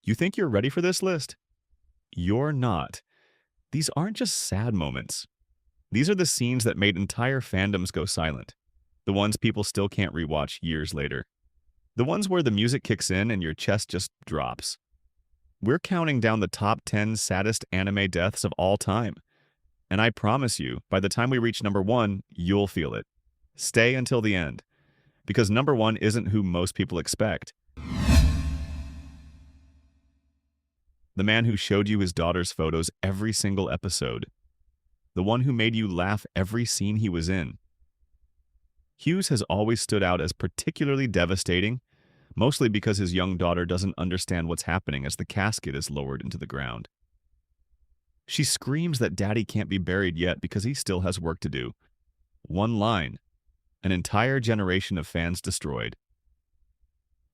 You think you're ready for this list? You're not. These aren't just sad moments. These are the scenes that made entire fandoms go silent. The ones people still can't rewatch years later. The ones where the music kicks in and your chest just drops. We're counting down the top 10 saddest anime deaths of all time. And I promise you, by the time we reach number 1, you'll feel it. Stay until the end. Because number 1 isn't who most people expect. The man who showed you his daughter's photos every single episode. The one who made you laugh every scene he was in. Hughes has always stood out as particularly devastating, mostly because his young daughter doesn't understand what's happening as the casket is lowered into the ground. She screams that Daddy can't be buried yet because he still has work to do. One line. An entire generation of fans destroyed.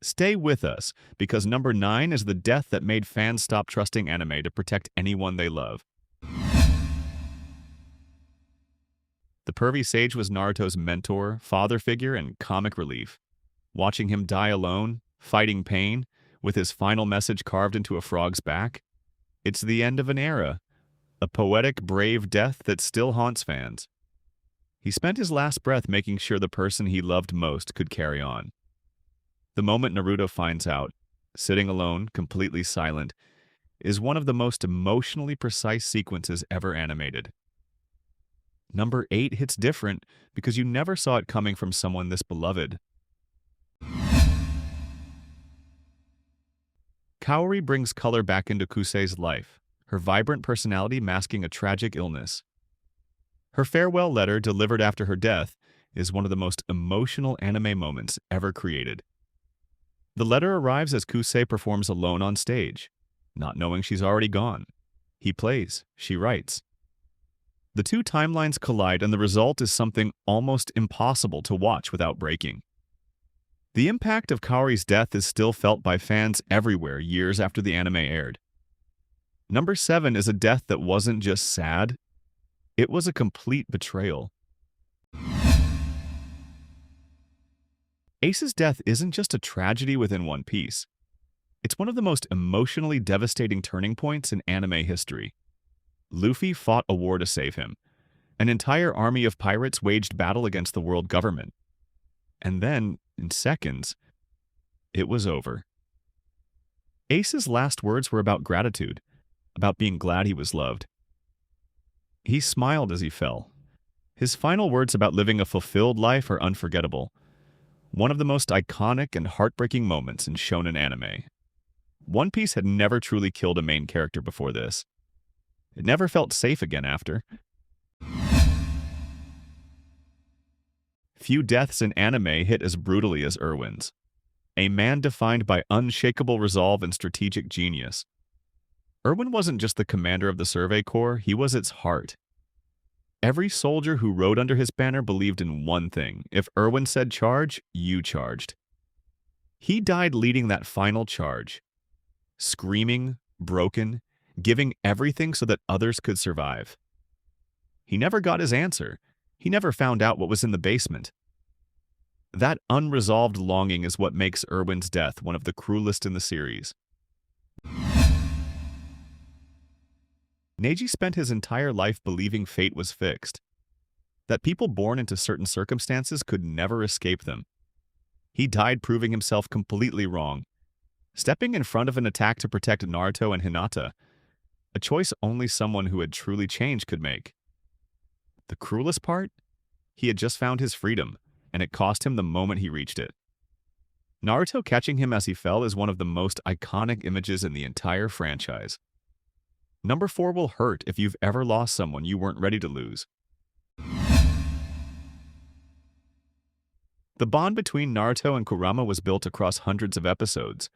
Stay with us, because number 9 is the death that made fans stop trusting anime to protect anyone they love. The pervy sage was Naruto's mentor, father figure, and comic relief. Watching him die alone, fighting pain, with his final message carved into a frog's back. It's the end of an era. A poetic, brave death that still haunts fans. He spent his last breath making sure the person he loved most could carry on. The moment Naruto finds out, sitting alone, completely silent, is one of the most emotionally precise sequences ever animated. Number 8 hits different because you never saw it coming from someone this beloved. Kaori brings color back into Kusei's life, her vibrant personality masking a tragic illness. Her farewell letter, delivered after her death, is one of the most emotional anime moments ever created. The letter arrives as Kusei performs alone on stage, not knowing she's already gone. He plays, she writes. The two timelines collide, and the result is something almost impossible to watch without breaking. The impact of Kaori's death is still felt by fans everywhere years after the anime aired. Number 7 is a death that wasn't just sad, it was a complete betrayal. Ace's death isn't just a tragedy within One Piece. It's one of the most emotionally devastating turning points in anime history. Luffy fought a war to save him. An entire army of pirates waged battle against the world government. And then, in seconds, it was over. Ace's last words were about gratitude, about being glad he was loved. He smiled as he fell. His final words about living a fulfilled life are unforgettable. One of the most iconic and heartbreaking moments in shonen anime. One Piece had never truly killed a main character before this. It never felt safe again after. Few deaths in anime hit as brutally as Erwin's. A man defined by unshakable resolve and strategic genius. Erwin wasn't just the commander of the Survey Corps, he was its heart. Every soldier who rode under his banner believed in one thing. If Erwin said charge, you charged. He died leading that final charge. Screaming, broken, giving everything so that others could survive. He never got his answer. He never found out what was in the basement. That unresolved longing is what makes Erwin's death one of the cruelest in the series. Neji spent his entire life believing fate was fixed, that people born into certain circumstances could never escape them. He died proving himself completely wrong, stepping in front of an attack to protect Naruto and Hinata, a choice only someone who had truly changed could make. The cruelest part? He had just found his freedom, and it cost him the moment he reached it. Naruto catching him as he fell is one of the most iconic images in the entire franchise. Number 4 will hurt if you've ever lost someone you weren't ready to lose. The bond between Naruto and Kurama was built across hundreds of episodes,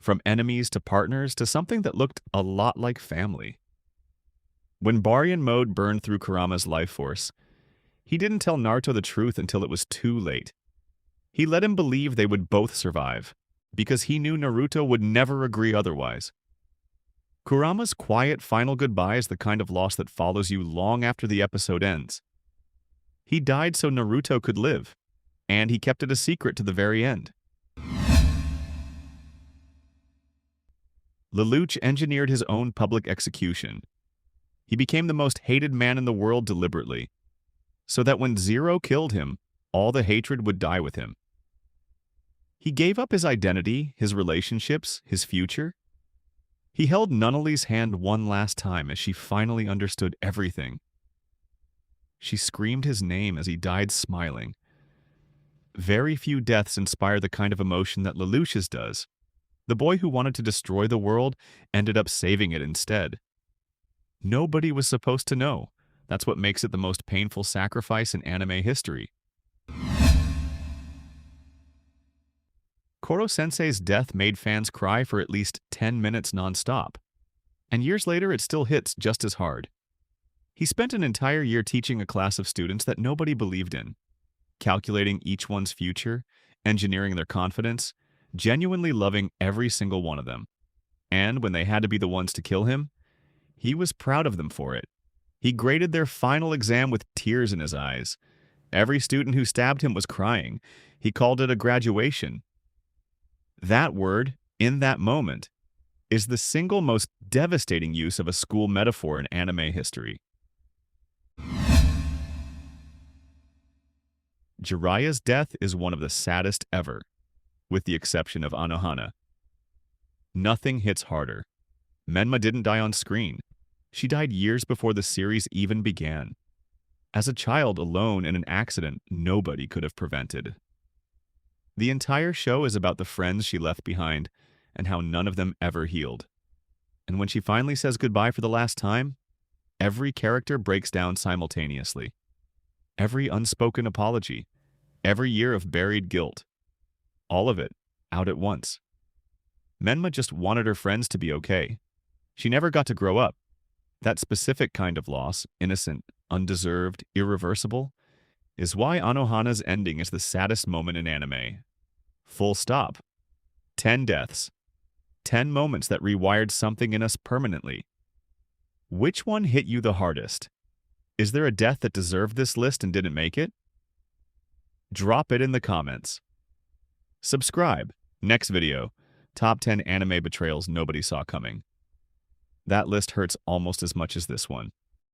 from enemies to partners to something that looked a lot like family. When Baryon mode burned through Kurama's life force, he didn't tell Naruto the truth until it was too late. He let him believe they would both survive, because he knew Naruto would never agree otherwise. Kurama's quiet final goodbye is the kind of loss that follows you long after the episode ends. He died so Naruto could live, and he kept it a secret to the very end. Lelouch engineered his own public execution. He became the most hated man in the world deliberately, so that when Zero killed him, all the hatred would die with him. He gave up his identity, his relationships, his future. He held Nunnally's hand one last time as she finally understood everything. She screamed his name as he died smiling. Very few deaths inspire the kind of emotion that Lelouch's does. The boy who wanted to destroy the world ended up saving it instead. Nobody was supposed to know. That's what makes it the most painful sacrifice in anime history. Koro-sensei's death made fans cry for at least 10 minutes non-stop. And years later, it still hits just as hard. He spent an entire year teaching a class of students that nobody believed in, calculating each one's future, engineering their confidence, genuinely loving every single one of them. And when they had to be the ones to kill him, he was proud of them for it. He graded their final exam with tears in his eyes. Every student who stabbed him was crying. He called it a graduation. That word, in that moment, is the single most devastating use of a school metaphor in anime history. Jiraiya's death is one of the saddest ever, with the exception of Anohana. Nothing hits harder. Menma didn't die on screen. She died years before the series even began. As a child alone in an accident nobody could have prevented. The entire show is about the friends she left behind and how none of them ever healed. And when she finally says goodbye for the last time, every character breaks down simultaneously. Every unspoken apology, every year of buried guilt, all of it out at once. Menma just wanted her friends to be okay. She never got to grow up. That specific kind of loss, innocent, undeserved, irreversible, is why Anohana's ending is the saddest moment in anime. Full stop. 10 deaths. 10 moments that rewired something in us permanently. Which one hit you the hardest? Is there a death that deserved this list and didn't make it? Drop it in the comments. Subscribe. Next video. Top 10 anime betrayals nobody saw coming. That list hurts almost as much as this one.